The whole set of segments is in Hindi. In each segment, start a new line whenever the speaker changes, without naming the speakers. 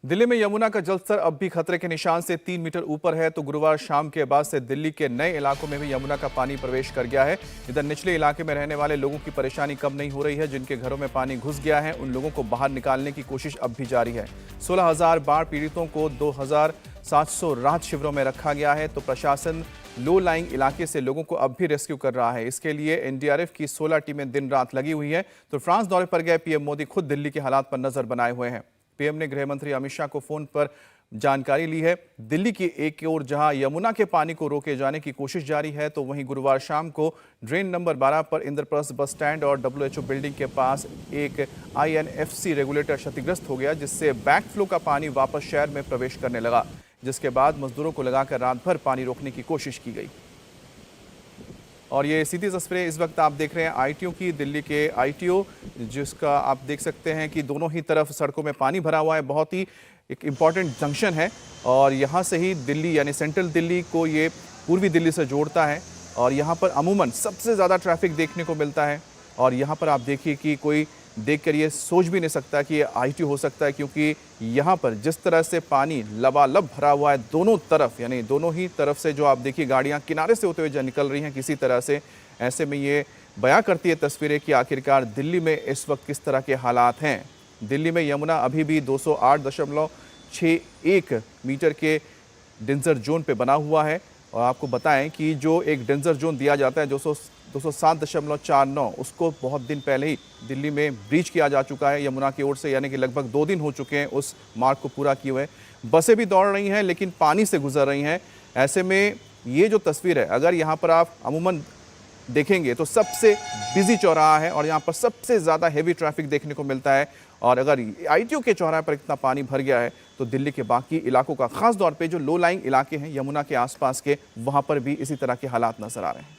दिल्ली में यमुना का जलस्तर अब भी खतरे के निशान से 3 मीटर ऊपर है, तो गुरुवार शाम के बाद से दिल्ली के नए इलाकों में भी यमुना का पानी प्रवेश कर गया है। इधर निचले इलाके में रहने वाले लोगों की परेशानी कम नहीं हो रही है। जिनके घरों में पानी घुस गया है, उन लोगों को बाहर निकालने की कोशिश अब भी जारी है। 16,000 बाढ़ पीड़ितों को 2,700 राहत शिविरों में रखा गया है, तो प्रशासन लो लाइंग इलाके से लोगों को अब भी रेस्क्यू कर रहा है। इसके लिए एनडीआरएफ की 16 टीमें दिन रात लगी हुई है। तो फ्रांस दौरे पर गए पीएम मोदी खुद दिल्ली के हालात पर नजर बनाए हुए हैं। पीएम ने गृह मंत्री अमित शाह को फोन पर जानकारी ली है। दिल्ली की एक ओर जहां यमुना के पानी को रोके जाने की कोशिश जारी है, तो वहीं गुरुवार शाम को ड्रेन नंबर 12 पर इंद्रप्रस्थ बस स्टैंड और डब्ल्यूएचओ बिल्डिंग के पास एक आईएनएफसी रेगुलेटर क्षतिग्रस्त हो गया, जिससे बैकफ्लो का पानी वापस शहर में प्रवेश करने लगा, जिसके बाद मजदूरों को लगाकर रात भर पानी रोकने की कोशिश की गई। और ये सीधी तस्वीरें इस वक्त आप देख रहे हैं आईटीओ की, दिल्ली के आईटीओ, जिसका आप देख सकते हैं कि दोनों ही तरफ सड़कों में पानी भरा हुआ है। बहुत ही एक इम्पॉर्टेंट जंक्शन है और यहाँ से ही दिल्ली यानी सेंट्रल दिल्ली को ये पूर्वी दिल्ली से जोड़ता है और यहाँ पर अमूमन सबसे ज़्यादा ट्रैफिक देखने को मिलता है। और यहाँ पर आप देखिए कि कोई देखकर ये सोच भी नहीं सकता कि ये आईटीओ हो सकता है, क्योंकि यहाँ पर जिस तरह से पानी लबालब भरा हुआ है दोनों तरफ, यानी दोनों ही तरफ से जो आप देखिए गाड़ियाँ किनारे से होते हुए निकल रही हैं किसी तरह से। ऐसे में ये बयां करती है तस्वीरें कि आखिरकार दिल्ली में इस वक्त किस तरह के हालात हैं। दिल्ली में यमुना अभी भी 208.61 मीटर के डेंजर जोन पे बना हुआ है। और आपको बताएं कि जो एक डेंजर जोन दिया जाता है 207.49, उसको बहुत दिन पहले ही दिल्ली में ब्रीच किया जा चुका है यमुना की ओर से, यानी कि लगभग 2 दिन हो चुके हैं उस मार्ग को पूरा किए हुए। बसें भी दौड़ रही हैं लेकिन पानी से गुजर रही हैं। ऐसे में ये जो तस्वीर है, अगर यहाँ पर आप अमूमन देखेंगे तो सबसे बिजी चौराहा है और यहाँ पर सबसे ज़्यादा हेवी ट्रैफिक देखने को मिलता है। और अगर आईटीओ के चौराहे पर इतना पानी भर गया है, तो दिल्ली के बाकी इलाकों का, खास तौर पे जो लो लाइंग इलाके हैं यमुना के आसपास के, वहाँ पर भी इसी तरह के हालात नजर आ रहे हैं।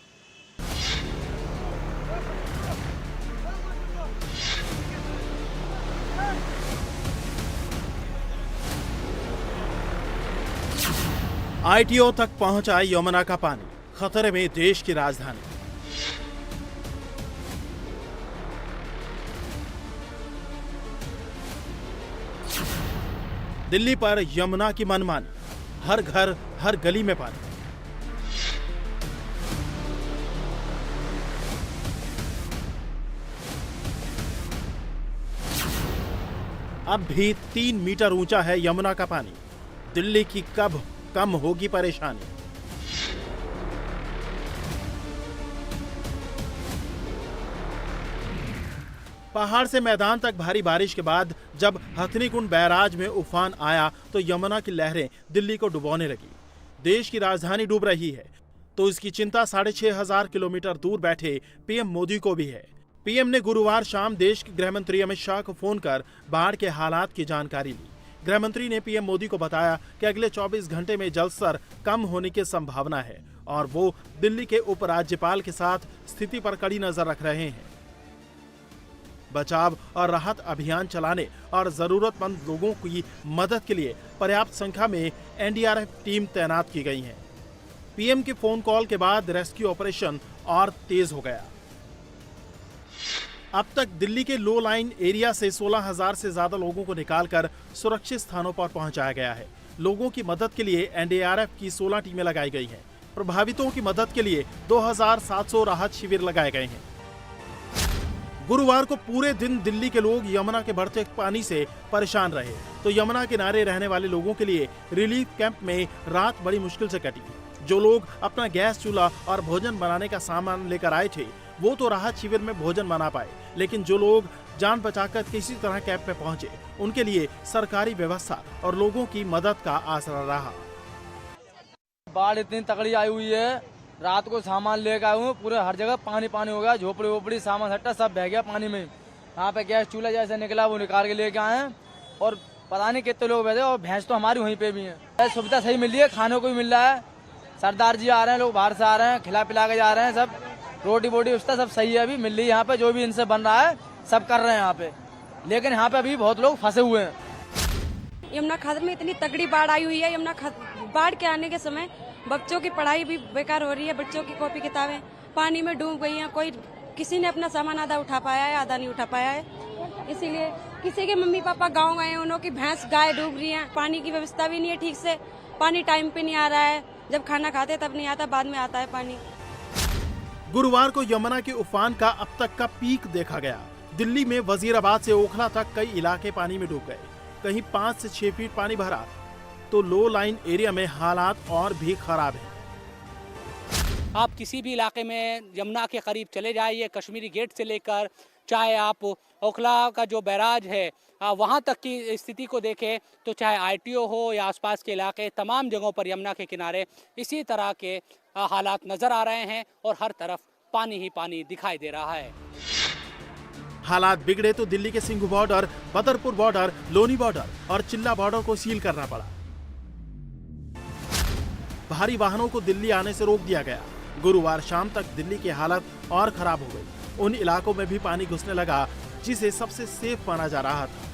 आईटीओ तक पहुंचा यमुना का पानी, खतरे में देश की राजधानी। दिल्ली पर यमुना की मनमानी, हर घर हर गली में पानी। अब भी 3 मीटर ऊंचा है यमुना का पानी। दिल्ली की कब कम होगी परेशानी। पहाड़ से मैदान तक भारी बारिश के बाद जब हथनीकुंड बैराज में उफान आया, तो यमुना की लहरें दिल्ली को डुबोने लगी। देश की राजधानी डूब रही है, तो इसकी चिंता 6,500 किलोमीटर दूर बैठे पीएम मोदी को भी है। पीएम ने गुरुवार शाम देश के गृह मंत्री अमित शाह को फोन कर बाढ़ के हालात की जानकारी ली। गृह मंत्री ने पीएम मोदी को बताया कि अगले 24 घंटे में जलस्तर कम होने की संभावना है और वो दिल्ली के उपराज्यपाल के साथ स्थिति पर कड़ी नजर रख रहे हैं। बचाव और राहत अभियान चलाने और जरूरतमंद लोगों की मदद के लिए पर्याप्त संख्या में एनडीआरएफ टीम तैनात की गई है। पीएम के फोन कॉल के बाद रेस्क्यू ऑपरेशन और तेज हो गया। अब तक दिल्ली के लो लाइन एरिया से 16,000 से ज्यादा लोगों को निकालकर सुरक्षित स्थानों पर पहुंचाया गया है। लोगों की मदद के लिए एनडीआरएफ की 16 टीमें लगाई गई हैं। प्रभावितों की मदद के लिए 2,700 राहत शिविर लगाए गए हैं। गुरुवार को पूरे दिन दिल्ली के लोग यमुना के बढ़ते पानी से परेशान रहे, तो यमुना किनारे रहने वाले लोगों के लिए रिलीफ कैंप में रात बड़ी मुश्किल से कटी। जो लोग अपना गैस चूल्हा और भोजन बनाने का सामान लेकर आए थे, वो तो राहत शिविर में भोजन बना पाए, लेकिन जो लोग जान बचाकर किसी तरह कैंप में पहुंचे, उनके लिए सरकारी व्यवस्था और लोगों की मदद का आसरा रहा।
बाढ़ इतनी तगड़ी आई हुई है, रात को सामान लेकर आया हूँ, पूरे हर जगह पानी पानी हो गया। झोपड़ी वोपड़ी सामान सट्टा सब बह गया पानी में। यहाँ पे गैस चूल्हा जैसे निकला वो निकाल के लेके आए हैं और पता नहीं कितने लोग बैठे, और भैंस तो हमारी वहीं पे भी है। सुविधा सही मिल रही है, खाने को भी मिल रहा है। सरदार जी आ रहे हैं, लोग बाहर से आ रहे हैं, खिला पिला के जा रहे हैं। सब रोटी बोटी उसका सब सही है, अभी मिल रही है यहाँ पे। जो भी इनसे बन रहा है सब कर रहे हैं यहाँ पे, लेकिन यहाँ पे अभी बहुत लोग फंसे हुए हैं।
यमुना खाद में इतनी तगड़ी बाढ़ आई हुई है। यमुना बाढ़ के आने के समय बच्चों की पढ़ाई भी बेकार हो रही है। बच्चों की कॉपी किताबें पानी में डूब गई हैं। कोई किसी ने अपना सामान आधा उठा पाया है, आधा नहीं उठा पाया है। इसीलिए किसी के मम्मी पापा गांव गए हैं, उन्हों की भैंस गाय डूब रही हैं, पानी की व्यवस्था भी नहीं है ठीक से, पानी टाइम पे नहीं आ रहा है, जब खाना खाते तब नहीं आता, बाद में आता है पानी।
गुरुवार को यमुना के उफान का अब तक का पीक देखा गया। दिल्ली में वजीराबाद से ओखला तक कई इलाके पानी में डूब गए, कहीं 5 से 6 फीट पानी भरा, तो लो लाइन एरिया में हालात और भी खराब है।
आप किसी भी इलाके में यमुना के करीब चले जाइए, कश्मीरी गेट से लेकर चाहे आप ओखला का जो बैराज है वहाँ तक की स्थिति को देखें, तो चाहे ITO हो या आसपास के इलाके, तमाम जगहों पर यमुना के किनारे इसी तरह के हालात नजर आ रहे हैं और हर तरफ पानी ही पानी दिखाई दे रहा है।
हालात बिगड़े तो दिल्ली के Singhu border, Badarpur border, Loni border और चिल्ला बॉर्डर को सील करना पड़ा। भारी वाहनों को दिल्ली आने से रोक दिया गया। गुरुवार शाम तक दिल्ली की हालत और खराब हो गई। उन इलाकों में भी पानी घुसने लगा जिसे सबसे सेफ माना जा रहा था।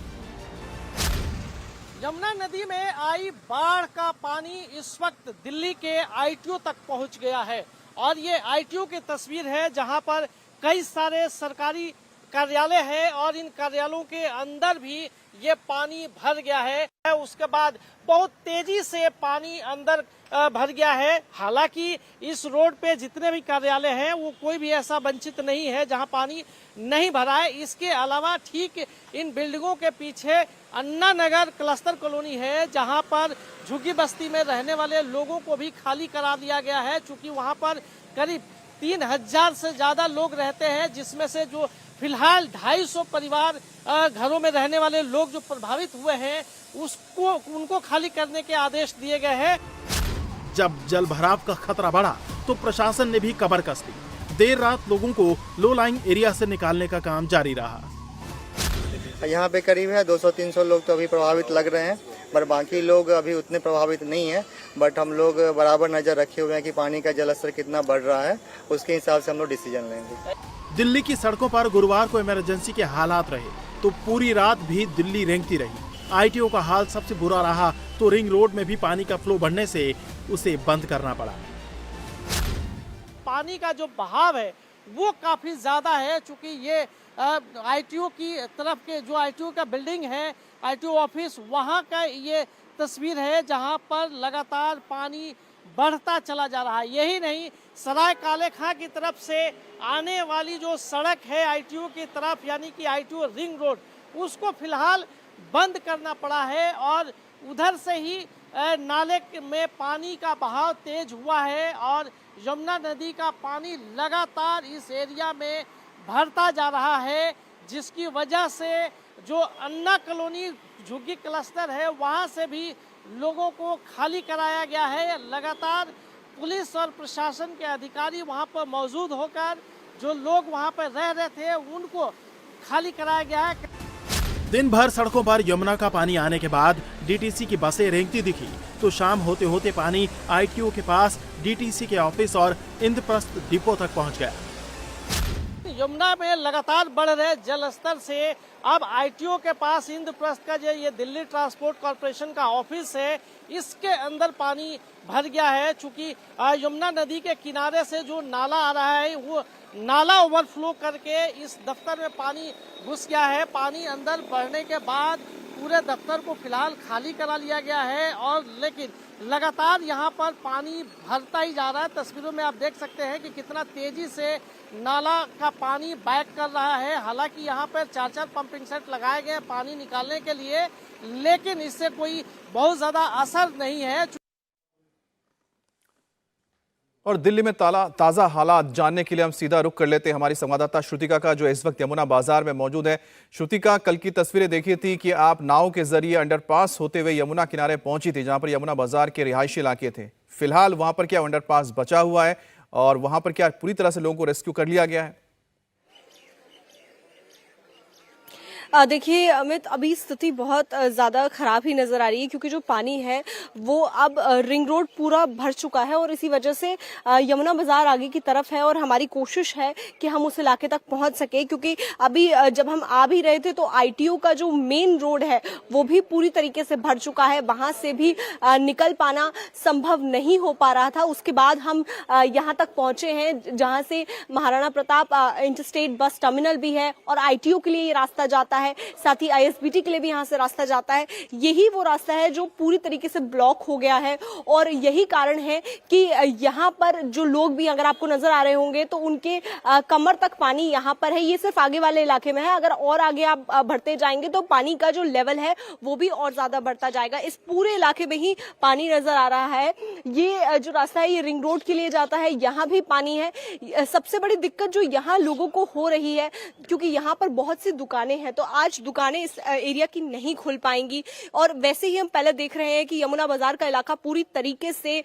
यमुना नदी में आई बाढ़ का पानी इस वक्त दिल्ली के ITO तक पहुंच गया है और ये ITO की तस्वीर है जहां पर कई सारे सरकारी कार्यालय है और इन कार्यालयों के अंदर भी ये पानी भर गया है। उसके बाद बहुत तेजी से पानी अंदर भर गया है। हालांकि इस रोड पे जितने भी कार्यालय हैं वो कोई भी ऐसा वंचित नहीं है जहां पानी नहीं भरा है। इसके अलावा ठीक इन बिल्डिंगों के पीछे अन्ना नगर क्लस्टर कॉलोनी है जहां पर झुग्गी बस्ती में रहने वाले लोगों को भी खाली करा दिया गया है, चूंकि वहां पर करीब 3000 से ज्यादा लोग रहते हैं, जिसमें से जो फिलहाल 250 परिवार घरों में रहने वाले लोग जो प्रभावित हुए हैं उनको खाली करने के आदेश दिए गए हैं।
जब जल भराव का खतरा बढ़ा तो प्रशासन ने भी कमर कस ली। देर रात लोगों को लो लाइन एरिया से निकालने का काम जारी रहा।
यहाँ पे करीब है 200-300 लोग तो अभी प्रभावित लग रहे हैं, पर बाकी लोग अभी उतने प्रभावित नहीं है। बट हम लोग बराबर नजर रखे हुए हैं कि पानी का जलस्तर कितना बढ़ रहा है, उसके हिसाब से हम लोग डिसीजन लेंगे।
दिल्ली की सड़कों पर गुरुवार को इमरजेंसी के हालात रहे तो पूरी रात भी दिल्ली रेंगती रही। ITO का हाल सबसे बुरा रहा तो रिंग रोड में भी पानी का फ्लो बढ़ने से उसे बंद करना पड़ा।
पानी का जो बहाव है वो काफी ज्यादा है, चूंकि ये ITO की तरफ के जो ITO का बिल्डिंग है, ITO ऑफिस, वहाँ का ये तस्वीर है जहाँ पर लगातार पानी बढ़ता चला जा रहा है। यही नहीं, सराय काले खां की तरफ से आने वाली जो सड़क है ITO की तरफ, यानी कि ITO रिंग रोड, उसको फिलहाल बंद करना पड़ा है और उधर से ही नाले में पानी का बहाव तेज हुआ है और यमुना नदी का पानी लगातार इस एरिया में भरता जा रहा है, जिसकी वजह से जो अन्ना कॉलोनी झुग्गी क्लस्टर है वहां से भी लोगों को खाली कराया गया है। लगातार पुलिस और प्रशासन के अधिकारी वहां पर मौजूद होकर जो लोग वहां पर रह रहे थे उनको खाली कराया गया है।
दिन भर सड़कों पर यमुना का पानी आने के बाद DTC की बसें रेंगती दिखी तो शाम होते होते पानी ITO के पास DTC के ऑफिस और इंद्रप्रस्थ डिपो तक पहुंच गया।
यमुना में लगातार बढ़ रहे जल स्तर से अब ITO के पास इंद्रप्रस्थ का जो ये दिल्ली ट्रांसपोर्ट कॉर्पोरेशन का ऑफिस है, इसके अंदर पानी भर गया है। चूंकि यमुना नदी के किनारे से जो नाला आ रहा है वो नाला ओवरफ्लो करके इस दफ्तर में पानी घुस गया है। पानी अंदर बढ़ने के बाद पूरे दफ्तर को फिलहाल खाली करा लिया गया है और लेकिन लगातार यहाँ पर पानी भरता ही जा रहा है। तस्वीरों में आप देख सकते हैं कि कितना तेजी से नाला का पानी बैक कर रहा है। हालांकि यहाँ पर 4 पंपिंग सेट लगाए गए पानी निकालने के लिए, लेकिन इससे कोई बहुत ज्यादा असर नहीं है।
और दिल्ली में ताज़ा हालात जानने के लिए हम सीधा रुख कर लेते हैं हमारी संवाददाता श्रुतिका का, जो इस वक्त यमुना बाजार में मौजूद है। श्रुतिका, कल की तस्वीरें देखी थी कि आप नाव के जरिए अंडरपास होते हुए यमुना किनारे पहुंची थी, जहां पर यमुना बाजार के रिहायशी इलाके थे। फिलहाल वहां पर क्या अंडरपास बचा हुआ है और वहां पर क्या पूरी तरह से लोगों को रेस्क्यू कर लिया गया है?
देखिए अमित, अभी स्थिति बहुत ज़्यादा ख़राब ही नज़र आ रही है क्योंकि जो पानी है वो अब रिंग रोड पूरा भर चुका है और इसी वजह से यमुना बाज़ार आगे की तरफ है और हमारी कोशिश है कि हम उस इलाके तक पहुंच सके, क्योंकि अभी जब हम आ भी रहे थे तो ITO का जो मेन रोड है वो भी पूरी तरीके से भर चुका है। वहाँ से भी निकल पाना संभव नहीं हो पा रहा था। उसके बाद हम यहाँ तक पहुँचे हैं जहाँ से Maharana Pratap interstate bus terminal भी है और ITO के लिए ये रास्ता जाता है। है, साथ ही ISBT के लिए भी यहाँ से रास्ता जाता है। यही वो रास्ता है जो पूरी तरीके से ब्लॉक हो गया है और यही कारण है कि यहाँ पर जो लोग भी अगर आपको नजर आ रहे होंगे तो उनके कमर तक पानी यहाँ पर है। ये सिर्फ आगे वाले इलाके में है, अगर और आगे आप बढ़ते जाएंगे तो पानी का जो लेवल है वो भी और ज्यादा बढ़ता जाएगा। इस पूरे इलाके में ही पानी नजर आ रहा है। ये जो रास्ता है ये रिंग रोड के लिए जाता है, यहाँ भी पानी है। सबसे बड़ी दिक्कत जो यहाँ लोगों को हो रही है, क्योंकि यहाँ पर बहुत सी दुकानें हैं तो आज दुकानें इस एरिया की नहीं खुल पाएंगी और वैसे ही हम पहले देख रहे हैं कि यमुना बाजार का इलाका पूरी तरीके से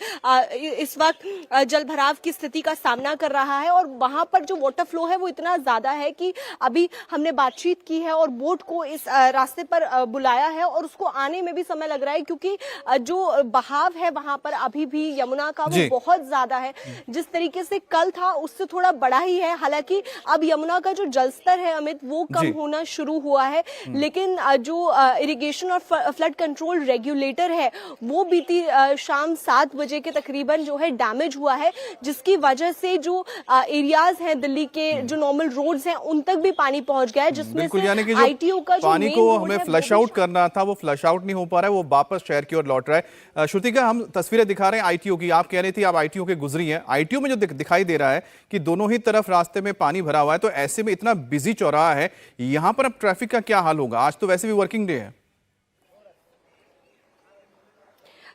इस वक्त जल भराव की स्थिति का सामना कर रहा है और वहां पर जो वाटर फ्लो है वो इतना ज्यादा है कि अभी हमने बातचीत की है और बोट को इस रास्ते पर बुलाया है और उसको आने में भी समय लग रहा है, क्योंकि जो बहाव है वहां पर अभी भी यमुना का वो बहुत ज्यादा है। जिस तरीके से कल था उससे थोड़ा बड़ा ही है, हालांकि अब यमुना का जो जलस्तर है अमित वो कम होना शुरू हुआ है, लेकिन जो इरिगेशन और फ्लड कंट्रोल रेगुलेटर है वो बीती शाम 7 बजे के तकरीबन जो है डैमेज हुआ है, जिसकी वजह से जो एरियाज हैं दिल्ली के जो नॉर्मल रोड्स हैं उन तक भी पानी पहुंच गया है, जिसमें से ITO का जो
पानी को हमें फ्लश आउट करना था वो फ्लश आउट नहीं हो पा रहा है, वो वापस शहर की ओर लौट रहा है। श्रुतिका, हम तस्वीरें दिखा रहे हैं ITO की, आप कह रही थी आप ITO के गुजरी हैं। ITO में जो दिखाई दे रहा है कि दोनों ही तरफ रास्ते में पानी भरा हुआ है, तो ऐसे में इतना बिजी चौराहा है, यहां पर अब ट्रैफिक का क्या हाल होगा? आज तो वैसे भी वर्किंग डे है।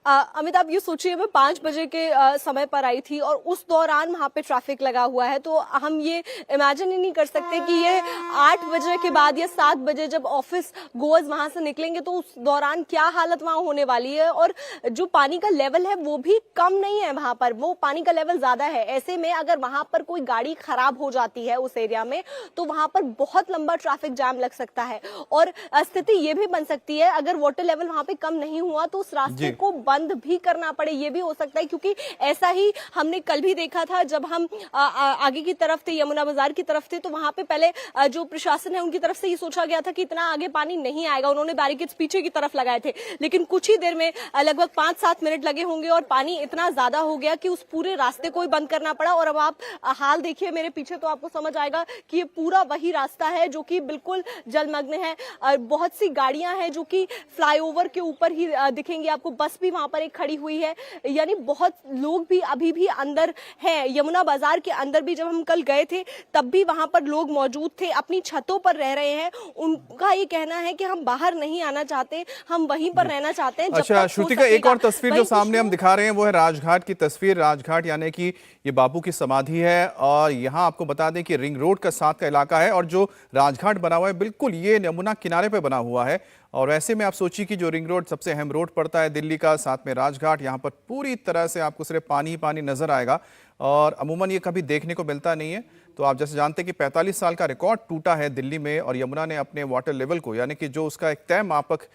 अमित, आप ये सोचिए मैं 5 बजे के समय पर आई थी और उस दौरान वहां पे ट्रैफिक लगा हुआ है, तो हम ये इमेजिन ही नहीं कर सकते कि ये 8 बजे के बाद या 7 बजे जब ऑफिस गोअर्स वहां से निकलेंगे तो उस दौरान क्या हालत वहां होने वाली है। और जो पानी का लेवल है वो भी कम नहीं है, वहां पर वो पानी का लेवल ज्यादा है। ऐसे में अगर वहां पर कोई गाड़ी खराब हो जाती है उस एरिया में तो वहां पर बहुत लंबा ट्रैफिक जाम लग सकता है और स्थिति ये भी बन सकती है अगर वाटर लेवल वहां पे कम नहीं हुआ तो उस रास्ते को बंद भी करना पड़े, ये भी हो सकता है, क्योंकि ऐसा ही हमने कल भी देखा था जब हम आगे की तरफ थे, यमुना बाजार की तरफ थे, तो वहां पे पहले जो प्रशासन है उनकी तरफ से ये सोचा गया था कि इतना आगे पानी नहीं आएगा, उन्होंने बैरिकेड्स पीछे की तरफ लगाए थे, लेकिन कुछ ही देर में लगभग 5-7 मिनट लगे होंगे और पानी इतना ज्यादा हो गया कि उस पूरे रास्ते को ही बंद करना पड़ा। और अब आप हाल देखिए मेरे पीछे तो आपको समझ आएगा कि ये पूरा वही रास्ता है जो कि बिल्कुल जलमग्न है। बहुत सी गाड़ियां हैं जो कि फ्लाईओवर के ऊपर ही दिखेंगी आपको, बस भी वहां पर खड़ी हुई है, यानी बहुत लोग भी अभी भी अंदर हैं। यमुना बाजार के अंदर भी जब हम कल गए थे तब भी वहां पर लोग मौजूद थे, अपनी छतों पर रह रहे हैं। उनका ये कहना है कि हम बाहर नहीं आना चाहते, हम वहीं पर रहना चाहते हैं।
अच्छा श्रुतिका, एक और तस्वीर जो सामने हम दिखा रहे हैं वो है राजघाट की तस्वीर। राजघाट यानी कि ये बापू की समाधि है और यहाँ आपको बता दें कि रिंग रोड का साथ का इलाका है और जो राजघाट बना हुआ है बिल्कुल ये यमुना किनारे पे बना हुआ है। और ऐसे में आप सोचिए कि जो रिंग रोड सबसे अहम रोड पड़ता है दिल्ली का, साथ में राजघाट, यहाँ पर पूरी तरह से आपको सिर्फ पानी ही पानी नजर आएगा और अमूमन ये कभी देखने को मिलता नहीं है। तो आप जैसे जानते हैं कि 45 साल का रिकॉर्ड टूटा है दिल्ली में और यमुना ने अपने वाटर लेवल को, यानी कि जो उसका एक तय मापक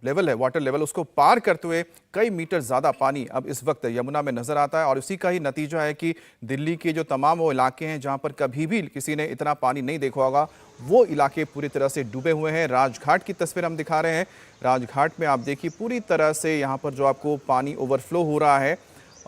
लेवल है, वाटर लेवल, उसको पार करते हुए कई मीटर ज़्यादा पानी अब इस वक्त यमुना में नज़र आता है। और इसी का ही नतीजा है कि दिल्ली के जो तमाम वो इलाके हैं जहां पर कभी भी किसी ने इतना पानी नहीं देखा होगा, वो इलाके पूरी तरह से डूबे हुए हैं। राजघाट की तस्वीर हम दिखा रहे हैं। राजघाट में आप देखिए पूरी तरह से यहाँ पर जो आपको पानी ओवरफ्लो हो रहा है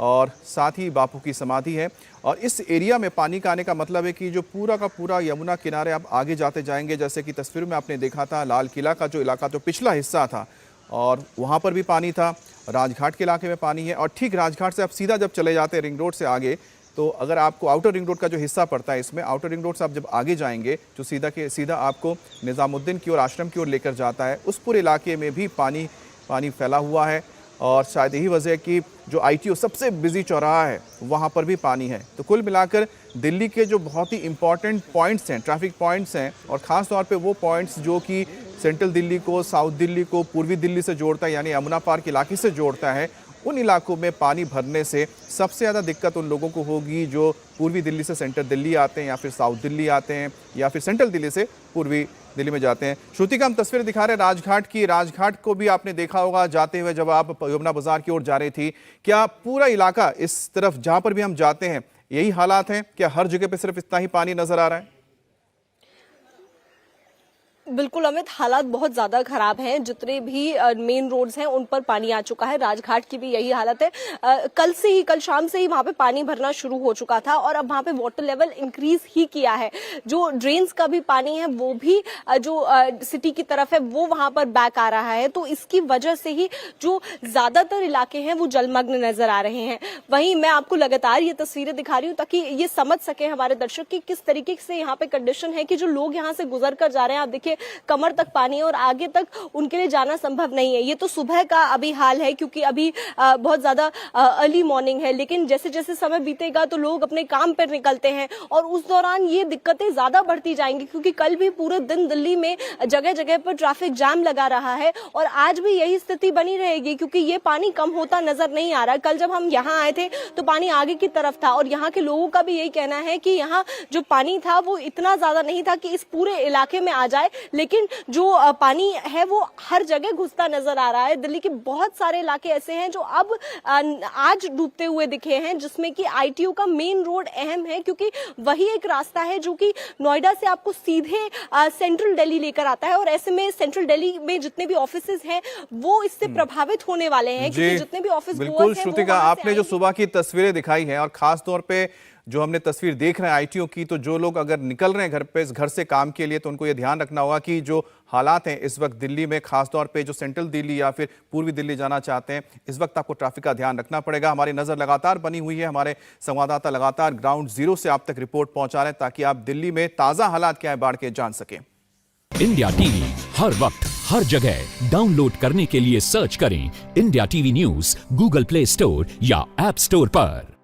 और साथ ही बापू की समाधि है। और इस एरिया में पानी का आने का मतलब है कि जो पूरा का पूरा यमुना किनारे आप आगे जाते जाएंगे, जैसे कि तस्वीर में आपने देखा था लाल किला का जो इलाका, जो पिछला हिस्सा था और वहाँ पर भी पानी था, राजघाट के इलाके में पानी है। और ठीक राजघाट से आप सीधा जब चले जाते हैं रिंग रोड से आगे, तो अगर आपको आउटर रिंग रोड का जो हिस्सा पड़ता है इसमें, आउटर रिंग रोड से आप जब आगे जाएंगे जो सीधा आपको निज़ामुद्दीन की ओर, आश्रम की ओर लेकर जाता है, उस पूरे इलाके में भी पानी फैला हुआ है। और शायद यही वजह है कि जो ITO सबसे बिजी चौराहा है वहाँ पर भी पानी है। तो कुल मिलाकर दिल्ली के जो बहुत ही इंपॉर्टेंट पॉइंट्स हैं, ट्रैफिक पॉइंट्स हैं, और ख़ास तौर पे वो पॉइंट्स जो कि सेंट्रल दिल्ली को, साउथ दिल्ली को पूर्वी दिल्ली से जोड़ता है, यानी यमुना पार्क इलाके से जोड़ता है, उन इलाकों में पानी भरने से सबसे ज़्यादा दिक्कत उन लोगों को होगी जो पूर्वी दिल्ली से सेंट्रल दिल्ली आते हैं या फिर साउथ दिल्ली आते हैं या फिर सेंट्रल दिल्ली से पूर्वी दिल्ली में जाते हैं। श्रुतिका, हम तस्वीर दिखा रहे हैं राजघाट की। राजघाट को भी आपने देखा होगा जाते हुए जब आप यमुना बाजार की ओर जा रही थी। क्या पूरा इलाका इस तरफ जहां पर भी हम जाते हैं यही हालात हैं? क्या हर जगह पे सिर्फ इतना ही पानी नजर आ रहा है?
बिल्कुल अमित, हालात बहुत ज्यादा खराब हैं। जितने भी मेन रोड्स हैं उन पर पानी आ चुका है। राजघाट की भी यही हालत है। कल शाम से ही वहां पे पानी भरना शुरू हो चुका था और अब वहां पे वाटर लेवल इंक्रीज ही किया है। जो ड्रेन्स का भी पानी है वो भी जो सिटी की तरफ है वो वहां पर बैक आ रहा है। तो इसकी वजह से ही जो ज्यादातर इलाके हैं वो जलमग्न नजर आ रहे हैं। वहीं मैं आपको लगातार ये तस्वीरें दिखा रही हूँ ताकि ये समझ सके हमारे दर्शक कि किस तरीके से यहाँ पे कंडीशन है कि जो लोग यहाँ से गुजर कर जा रहे हैं। आप देखिए कमर तक पानी है और आगे तक उनके लिए जाना संभव नहीं है। ये तो सुबह का अभी हाल है क्योंकि अभी बहुत ज्यादा अर्ली मॉर्निंग है, लेकिन जैसे जैसे समय बीतेगा तो लोग अपने काम पर निकलते हैं और उस दौरान ये दिक्कतें ज्यादा बढ़ती जाएंगी क्योंकि कल भी पूरे दिन दिल्ली में जगह जगह पर ट्रैफिक जाम लगा रहा है और आज भी यही स्थिति बनी रहेगी क्योंकि ये पानी कम होता नजर नहीं आ रहा। कल जब हम यहाँ आए थे तो पानी आगे की तरफ था और यहाँ के लोगों का भी यही कहना है कि यहाँ जो पानी था वो इतना ज्यादा नहीं था कि इस पूरे इलाके में आ जाए, लेकिन जो पानी है वो हर जगह घुसता नजर आ रहा है। दिल्ली के बहुत सारे इलाके ऐसे हैं जो अब आज डूबते हुए दिखे हैं, जिसमें कि आईटीयू का मेन रोड अहम है क्योंकि वही एक रास्ता है जो कि नोएडा से आपको सीधे सेंट्रल दिल्ली लेकर आता है और ऐसे में सेंट्रल दिल्ली में जितने भी ऑफिसेज हैं वो इससे प्रभावित होने वाले हैं क्योंकि जितने भी ऑफिस
बिल्कुल श्रुतिका, आपने जो सुबह की तस्वीरें दिखाई हैं और खास तौर पे जो हमने तस्वीर देख रहे हैं आईटीओ की, तो जो लोग अगर निकल रहे हैं घर से काम के लिए तो उनको ये ध्यान रखना होगा कि जो हालात हैं इस वक्त दिल्ली में, खास तौर पे जो सेंट्रल दिल्ली या फिर पूर्वी दिल्ली जाना चाहते हैं, इस वक्त आपको ट्रैफिक का ध्यान रखना पड़ेगा। हमारी नजर लगातार बनी हुई है, हमारे संवाददाता लगातार ग्राउंड जीरो से आप तक रिपोर्ट पहुंचा रहे हैं ताकि आप दिल्ली में ताजा हालात क्या है बाढ़ के जान सकें।
इंडिया टीवी हर वक्त हर जगह डाउनलोड करने के लिए सर्च करें India TV news Google play store या ऐप स्टोर पर।